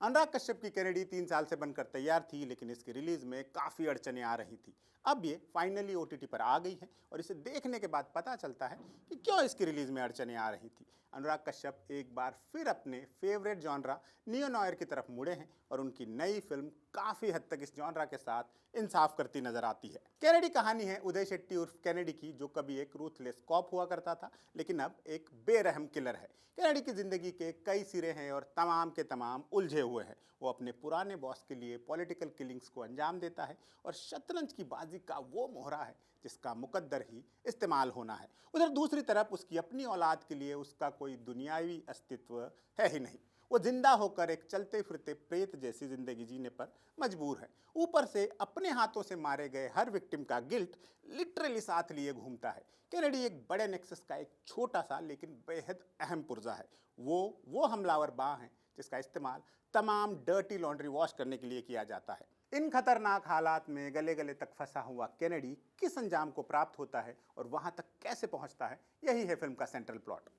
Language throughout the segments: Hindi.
अनुराग कश्यप की कैनेडी 3 साल से बनकर तैयार थी, लेकिन इसकी रिलीज में काफ़ी अड़चनें आ रही थी। अब ये फाइनली ओटीटी पर आ गई है और इसे देखने के बाद पता चलता है कि क्यों इसकी रिलीज में अड़चनें आ रही थी। अनुराग कश्यप एक बार फिर अपने फेवरेट जॉनरा नियो नॉयर की तरफ मुड़े हैं और उनकी नई फिल्म काफ़ी हद तक इस जॉनरा के साथ इंसाफ करती नजर आती है। कैनेडी कहानी है उदय शेट्टी उर्फ कैनेडी की, जो कभी एक रूथलेस कॉप हुआ करता था लेकिन अब एक बेरहम किलर है। कैनेडी की जिंदगी के कई सिरे हैं और तमाम के तमाम उलझे हुए हैं। वो अपने पुराने बॉस के लिए पॉलिटिकल किलिंग्स को अंजाम देता है और शतरंज की बाजी का वो मोहरा है जिसका मुकद्दर ही इस्तेमाल होना है। उधर दूसरी तरफ उसकी अपनी औलाद के लिए उसका कोई दुनियावी अस्तित्व है ही नहीं। वो जिंदा होकर एक चलते फिरते प्रेत जैसी जिंदगी जीने पर मजबूर है। ऊपर से अपने हाथों से मारे गए हर विक्टिम का गिल्ट लिटरली साथ लिए घूमता है। कैनेडी एक बड़े नेक्सस का एक छोटा सा लेकिन बेहद अहम पुर्जा है। वो हमलावर बाँ है जिसका इस्तेमाल तमाम डर्टी लॉन्ड्री वॉश करने के लिए किया जाता है। इन खतरनाक हालात में गले गले तक फंसा हुआ कैनेडी किस अंजाम को प्राप्त होता है और वहां तक कैसे पहुंचता है, यही है फिल्म का सेंट्रल प्लॉट।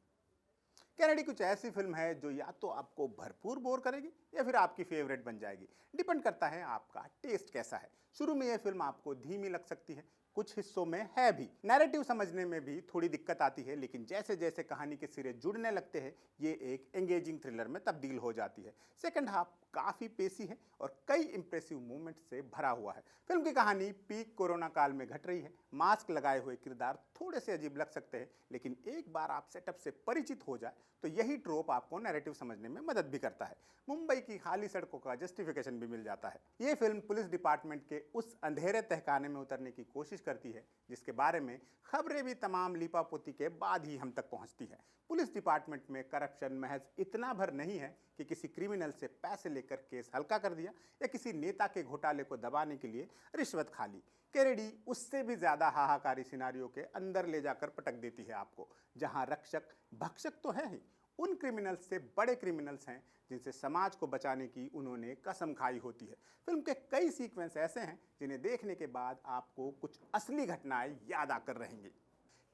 कैनेडी कुछ ऐसी फिल्म है जो या तो आपको भरपूर बोर करेगी या फिर आपकी फेवरेट बन जाएगी। डिपेंड करता है आपका टेस्ट कैसा है। शुरू में यह फिल्म आपको धीमी लग सकती है, कुछ हिस्सों में है भी। नैरेटिव समझने में भी थोड़ी दिक्कत आती है, लेकिन जैसे जैसे कहानी के सिरे जुड़ने लगते हैं ये एक एंगेजिंग थ्रिलर में तब्दील हो जाती है। सेकंड हाफ काफ़ी पेसी है और कई इंप्रेसिव मूवमेंट से भरा हुआ है। फिल्म की कहानी पीक कोरोना काल में घट रही है। मास्क लगाए हुए किरदार थोड़े से अजीब लग सकते हैं, लेकिन एक बार आप सेटअप से परिचित हो जाए तो यही ट्रोप आपको नैरेटिव समझने में मदद भी करता है। मुंबई की खाली सड़कों का जस्टिफिकेशन भी मिल जाता है। ये फिल्म पुलिस डिपार्टमेंट के उस अंधेरे तहखाने में उतरने की कोशिश करती है जिसके बारे में खबरें भी तमाम लीपापोती के बाद ही हम तक पहुंचती है। पुलिस डिपार्टमेंट में करप्शन महज इतना भर नहीं है कि किसी क्रिमिनल से पैसे लेकर केस हल्का कर दिया या किसी नेता के घोटाले को दबाने के लिए रिश्वत खा ली। कैनेडी उससे भी ज्यादा हाहाकारी सिनारियों के अंदर ले जाकर पटक देती है आपको, जहां रक्षक भक्षक तो है ही, उन क्रिमिनल्स से बड़े क्रिमिनल्स हैं जिनसे समाज को बचाने की उन्होंने कसम खाई होती है। फिल्म के कई सीक्वेंस ऐसे हैं जिन्हें देखने के बाद आपको कुछ असली घटनाएं याद आकर रहेंगी।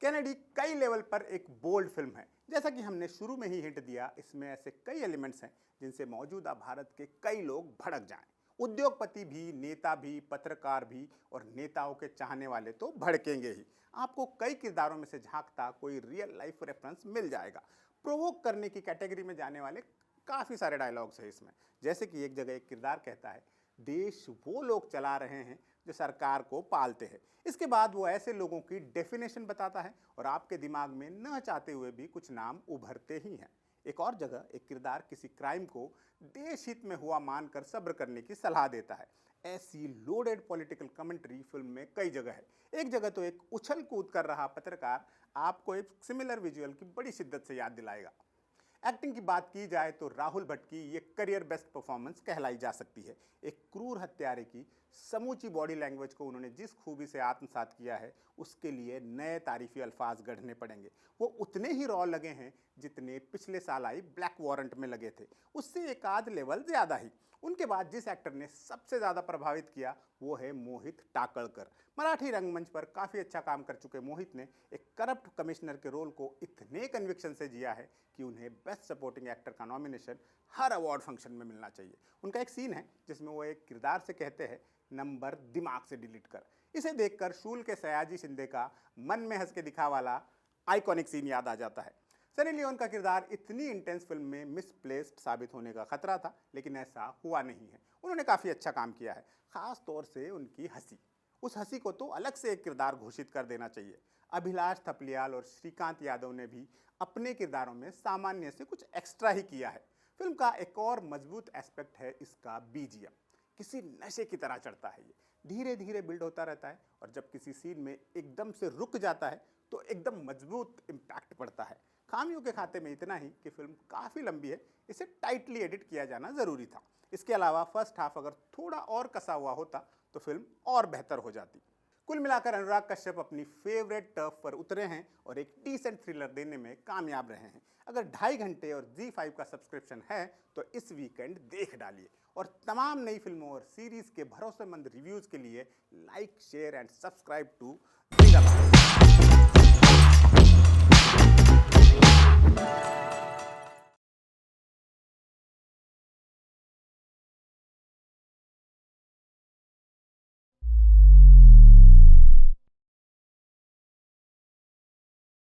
कैनेडी कई लेवल पर एक बोल्ड फिल्म है। जैसा कि हमने शुरू में ही हिंट दिया, इसमें ऐसे कई एलिमेंट्स हैं जिनसे मौजूदा भारत के कई लोग भड़क जाएं। उद्योगपति भी, नेता भी, पत्रकार भी और नेताओं के चाहने वाले तो भड़केंगे ही। आपको कई किरदारों में से झांकता कोई रियल लाइफ रेफरेंस मिल जाएगा। प्रोवोक करने की कैटेगरी में जाने वाले काफ़ी सारे डायलॉग्स हैं इसमें। जैसे कि एक जगह एक किरदार कहता है, देश वो लोग चला रहे हैं जो सरकार को पालते हैं। इसके बाद वो ऐसे लोगों की डेफिनेशन बताता है और आपके दिमाग में न चाहते हुए भी कुछ नाम उभरते ही हैं। एक और जगह एक किरदार किसी क्राइम को देश हित में हुआ मानकर सब्र करने की सलाह देता है। ऐसी लोडेड पॉलिटिकल कमेंट्री फिल्म में कई जगह है। एक जगह तो एक उछल कूद कर रहा पत्रकार आपको एक सिमिलर विजुअल की बड़ी शिद्दत से याद दिलाएगा। एक्टिंग की बात की जाए तो राहुल भट्ट की ये करियर बेस्ट परफॉर्मेंस कहलाई जा सकती है। एक क्रूर हत्यारे की समूची बॉडी लैंग्वेज को उन्होंने जिस खूबी से आत्मसात किया है उसके लिए नए तारीफी अल्फाज गढ़ने पड़ेंगे। वो उतने ही रॉ लगे हैं जितने पिछले साल आई ब्लैक वारंट में लगे थे, उससे एक आध लेवल ज़्यादा ही। उनके बाद जिस एक्टर ने सबसे ज़्यादा प्रभावित किया वो है मोहित टाकड़कर। मराठी रंगमंच पर काफ़ी अच्छा काम कर चुके मोहित ने एक करप्ट कमिश्नर के रोल को इतने कन्विक्शन से जिया है कि उन्हें बेस्ट सपोर्टिंग एक्टर का नॉमिनेशन हर अवार्ड फंक्शन में मिलना चाहिए। उनका एक सीन है जिसमें वो एक किरदार से कहते हैं, नंबर दिमाग से डिलीट कर। इसे देखकर शूल के सयाजी शिंदे का मन में हंस के दिखा वाला आइकॉनिक सीन याद आ जाता है। सनी लियोन का किरदार इतनी इंटेंस फिल्म में मिसप्लेस्ड साबित होने का खतरा था, लेकिन ऐसा हुआ नहीं है। उन्होंने काफ़ी अच्छा काम किया है, खास तौर से उनकी हंसी। उस हंसी को तो अलग से एक किरदार घोषित कर देना चाहिए। अभिलाष थपलियाल और श्रीकांत यादव ने भी अपने किरदारों में सामान्य से कुछ एक्स्ट्रा ही किया है। फिल्म का एक और मजबूत एस्पेक्ट है इसका बीजीएम। किसी नशे की तरह चढ़ता है, ये धीरे धीरे बिल्ड होता रहता है और जब किसी सीन में एकदम से रुक जाता है तो एकदम मजबूत इम्पैक्ट पड़ता है। खामियों के खाते में इतना ही कि फिल्म काफ़ी लंबी है, इसे टाइटली एडिट किया जाना ज़रूरी था। इसके अलावा फर्स्ट हाफ अगर थोड़ा और कसा हुआ होता तो फिल्म और बेहतर हो जाती। कुल मिलाकर अनुराग कश्यप अपनी फेवरेट टर्फ पर उतरे हैं और एक डिसेंट थ्रिलर देने में कामयाब रहे हैं। अगर 2.5 घंटे और ZEE5 का सब्सक्रिप्शन है तो इस वीकेंड देख डालिए और तमाम नई फिल्मों और सीरीज़ के भरोसेमंद रिव्यूज़ के लिए like, share and subscribe to Zee.